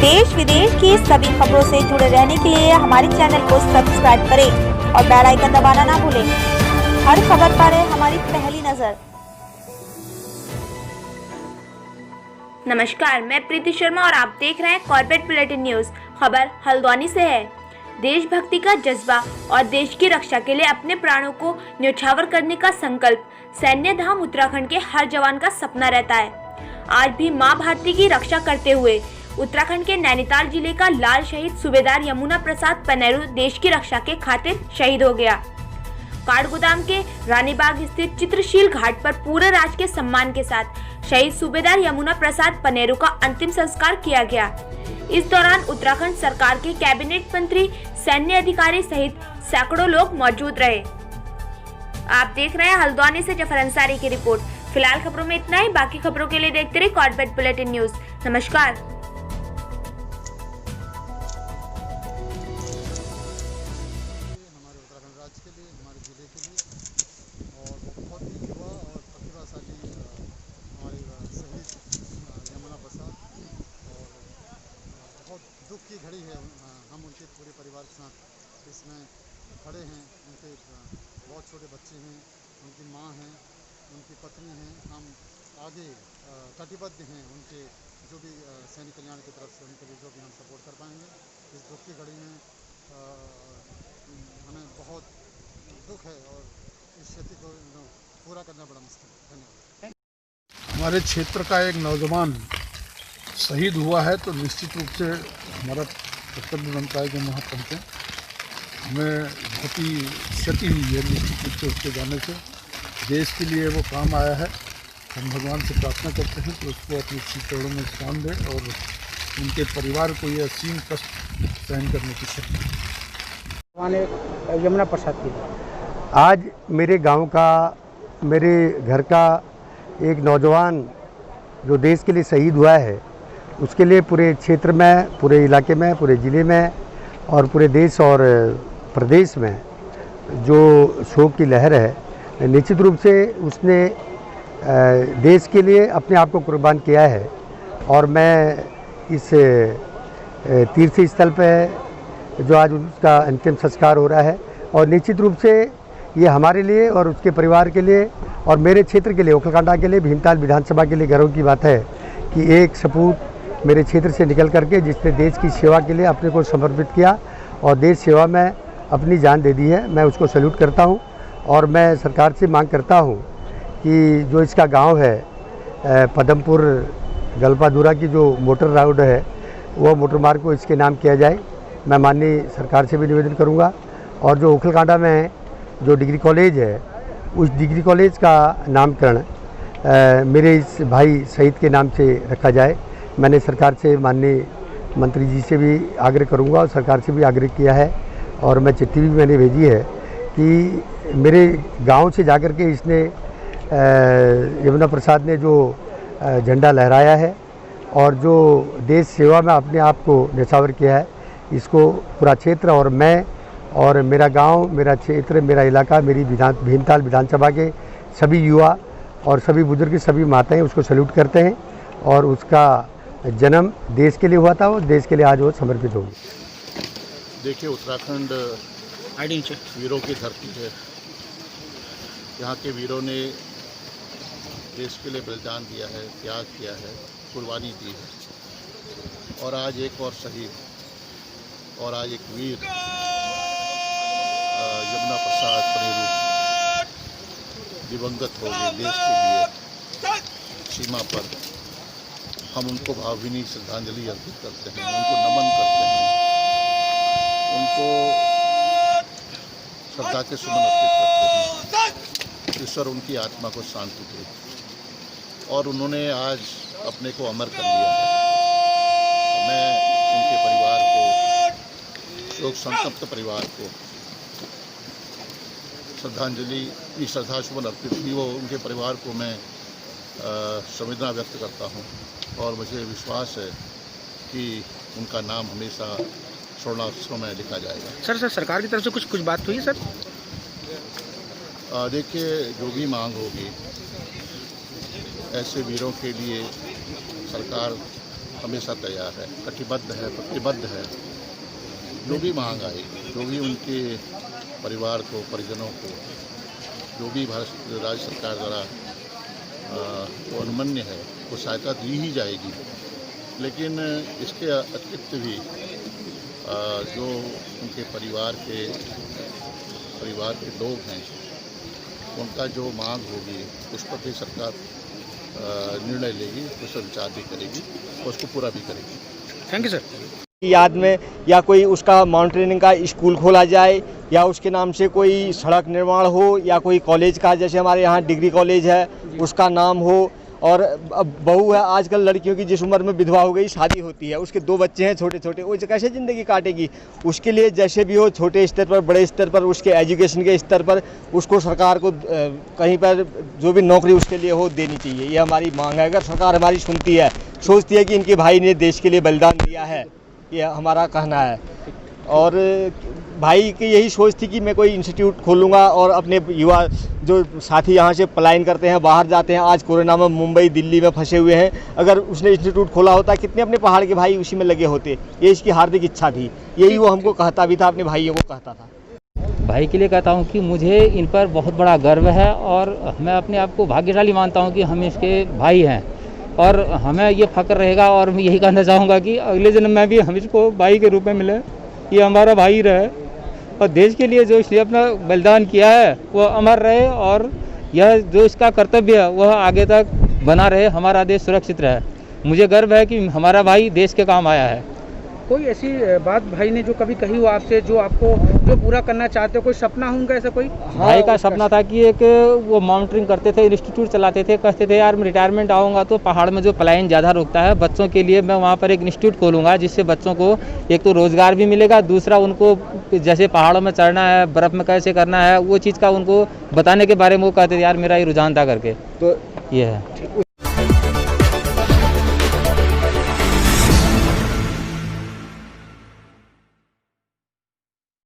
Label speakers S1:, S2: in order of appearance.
S1: देश विदेश की सभी खबरों से जुड़े रहने के लिए हमारे चैनल को सब्सक्राइब करें और बेल आइकन दबाना ना भूलें। हर खबर पर है हमारी पहली नजर। नमस्कार, मैं प्रीति शर्मा और आप देख रहे हैं कॉर्पोरेट बुलेटिन न्यूज। खबर हल्द्वानी से है। देशभक्ति का जज्बा और देश की रक्षा के लिए अपने प्राणों को न्यौछावर करने का संकल्प सैन्य धाम उत्तराखंड के हर जवान का सपना रहता है। आज भी मां भारती की रक्षा करते हुए उत्तराखंड के नैनीताल जिले का लाल शहीद सूबेदार यमुना प्रसाद पनेरू देश की रक्षा के खातिर शहीद हो गया। काठगोदाम के रानीबाग स्थित चित्रशील घाट पर पूरे राज के सम्मान के साथ शहीद सूबेदार यमुना प्रसाद पनेरू का अंतिम संस्कार किया गया। इस दौरान उत्तराखंड सरकार के कैबिनेट मंत्री, सैन्य अधिकारी सहित सैकड़ों लोग मौजूद रहे। आप देख रहे हैं हल्द्वानी से जफर अंसारी की रिपोर्ट। फिलहाल खबरों में इतना ही। बाकी खबरों के लिए देखते रहिए कॉर्पोरेट बुलेटिन न्यूज। नमस्कार।
S2: के लिए, हमारे ज़िले के लिए और बहुत ही युवा और प्रतिभाशाली हमारे शहीद यमुना प्रसाद, और बहुत दुख की घड़ी है। हम उनके पूरे परिवार के साथ इसमें खड़े हैं। उनके बहुत छोटे बच्चे हैं, उनकी माँ हैं, उनकी पत्नी हैं। हम आगे कटिबद्ध हैं उनके जो भी सैनिक कल्याण की तरफ से उनके लिए जो भी हम सपोर्ट कर पाएंगे। इस दुख की घड़ी में हमें बहुत दुख है और इस क्षति को पूरा करना बड़ा मुश्किल है। धन्यवाद।
S3: हमारे क्षेत्र का एक नौजवान शहीद हुआ है तो निश्चित रूप से हमारा कर्तव्य बनता है कि हम वहाँ पहुँचें। हमें बहुत ही क्षति हुई है निश्चित रूप से उसके जाने से। देश के लिए वो काम आया है। हम भगवान से प्रार्थना करते हैं कि उसको अपने चरणों में स्थान दें और उनके परिवार को यह असीम कष्ट सहन करने की शक्ति।
S4: यमुना प्रसाद की आज मेरे गांव का, मेरे घर का एक नौजवान जो देश के लिए शहीद हुआ है, उसके लिए पूरे क्षेत्र में, पूरे इलाके में, पूरे ज़िले में और पूरे देश और प्रदेश में जो शोक की लहर है। निश्चित रूप से उसने देश के लिए अपने आप को कुर्बान किया है और मैं इस तीर्थ स्थल पर जो आज उसका अंतिम संस्कार हो रहा है, और निश्चित रूप से ये हमारे लिए और उसके परिवार के लिए और मेरे क्षेत्र के लिए, ओखलकांडा के लिए, भीमताल विधानसभा के लिए गर्व की बात है कि एक सपूत मेरे क्षेत्र से निकल करके जिसने देश की सेवा के लिए अपने को समर्पित किया और देश सेवा में अपनी जान दे दी है, मैं उसको सैल्यूट करता हूँ। और मैं सरकार से मांग करता हूँ कि जो इसका गाँव है पदमपुर गलपाधुरा की जो मोटर रोड है, वो मोटर मार्ग को इसके नाम किया जाए। मैं माननीय सरकार से भी निवेदन करूंगा। और जो ओखलकांडा में जो डिग्री कॉलेज है, उस डिग्री कॉलेज का नामकरण मेरे इस भाई शहीद के नाम से रखा जाए। मैंने सरकार से, माननीय मंत्री जी से भी आग्रह करूंगा और सरकार से भी आग्रह किया है और मैं चिट्ठी भी मैंने भेजी है कि मेरे गांव से जाकर के इसने यमुना प्रसाद ने जो झंडा लहराया है और जो देश सेवा में अपने आप को न्यौछावर किया है, इसको पूरा क्षेत्र और मैं और मेरा गांव, मेरा क्षेत्र, मेरा इलाका, मेरी भीमताल विधानसभा के सभी युवा और सभी बुजुर्ग, सभी माताएं उसको सैल्यूट करते हैं। और उसका जन्म देश के लिए हुआ था और देश के लिए आज वो समर्पित होगी।
S2: देखिए, उत्तराखंड वीरों की धरती है। यहाँ के वीरों ने देश के लिए बलिदान दिया है, त्याग किया है, कुर्बानी दी है। और आज एक और शहीद और आज एक वीर यमुना प्रसाद पनेरू दिवंगत हो गए देश के लिए। सीमा पर हम उनको भावभीनी श्रद्धांजलि अर्पित करते हैं, उनको नमन करते हैं, उनको श्रद्धा के सुमन अर्पित करते हैं। ईश्वर उनकी आत्मा को शांति दे। और उन्होंने आज अपने को अमर कर लिया है। मैं उनके परिवार को, शोक संतप्त परिवार को श्रद्धांजलि, श्रद्धासुमन अर्पित की वो उनके परिवार को मैं संवेदना व्यक्त करता हूं। और मुझे विश्वास है कि उनका नाम हमेशा स्वर्णाक्षरों में लिखा जाएगा।
S5: सर सरकार की तरफ से कुछ बात हुई है सर?
S2: देखिए, जो भी मांग होगी, ऐसे वीरों के लिए सरकार
S6: हमेशा तैयार है, कटिबद्ध है, प्रतिबद्ध है। जो भी मांग आई, जो भी उनके परिवार को, परिजनों को, जो भी भारत राज्य सरकार द्वारा वो अनुमन्य है, वो सहायता दी ही जाएगी। लेकिन इसके अतिरिक्त भी जो उनके परिवार के लोग हैं, उनका जो मांग होगी उस पर भी सरकार निर्णय लेगी, उस पर विचार भी करेगी और उसको पूरा भी करेगी।
S5: Thank you sir.
S7: याद में या कोई उसका माउंटेनिंग का स्कूल खोला जाए या उसके नाम से कोई सड़क निर्माण हो या कोई कॉलेज का, जैसे हमारे यहाँ डिग्री कॉलेज है, उसका नाम हो। और अब बहू है, आजकल लड़कियों की जिस उम्र में विधवा हो गई, शादी होती है, उसके 2 बच्चे हैं छोटे छोटे, वो कैसे ज़िंदगी काटेगी? उसके लिए जैसे भी हो, छोटे स्तर पर, बड़े स्तर पर, उसके एजुकेशन के स्तर पर उसको सरकार को कहीं पर जो भी नौकरी उसके लिए हो देनी चाहिए। ये हमारी मांग है। अगर सरकार हमारी सुनती है, सोचती है कि इनके भाई ने देश के लिए बलिदान दिया है, ये हमारा कहना है। और भाई की यही सोच थी कि मैं कोई इंस्टीट्यूट खोलूँगा और अपने युवा जो साथी यहाँ से पलायन करते हैं, बाहर जाते हैं, आज कोरोना में मुंबई दिल्ली में फंसे हुए हैं, अगर उसने इंस्टीट्यूट खोला होता, कितने अपने पहाड़ के भाई उसी में लगे होते। ये इसकी हार्दिक इच्छा थी, यही वो हमको कहता भी था, अपने भाइयों को कहता था।
S8: भाई के लिए कहता हूँ कि मुझे इन पर बहुत बड़ा गर्व है और मैं अपने आप को भाग्यशाली मानता हूँ कि हम इसके भाई हैं और हमें ये फक्र रहेगा। और मैं यही कहना चाहूँगा कि अगले जन्म में भी हम इसको भाई के रूप में मिले, ये हमारा भाई रहे और देश के लिए जो इसने अपना बलिदान किया है वो अमर रहे और यह जो इसका कर्तव्य है वह आगे तक बना रहे, हमारा देश सुरक्षित रहे। मुझे गर्व है कि हमारा भाई देश के काम आया है।
S5: कोई ऐसी बात भाई ने जो कभी कही हो आपसे, जो आपको जो पूरा करना चाहते हो, कोई सपना होगा ऐसा कोई?
S8: भाई का सपना था कि एक वो माउंटेनिंग करते थे, इंस्टीट्यूट चलाते थे, कहते थे यार मैं रिटायरमेंट आऊँगा तो पहाड़ में जो पलायन ज़्यादा रुकता है, बच्चों के लिए मैं वहाँ पर एक इंस्टीट्यूट खोलूँगा जिससे बच्चों को एक तो रोज़गार भी मिलेगा, दूसरा उनको जैसे पहाड़ों में चढ़ना है, बर्फ़ में कैसे करना है, वो चीज़ का उनको बताने के बारे में वो कहते थे यार मेरा ये रुझान था करके। तो ये है।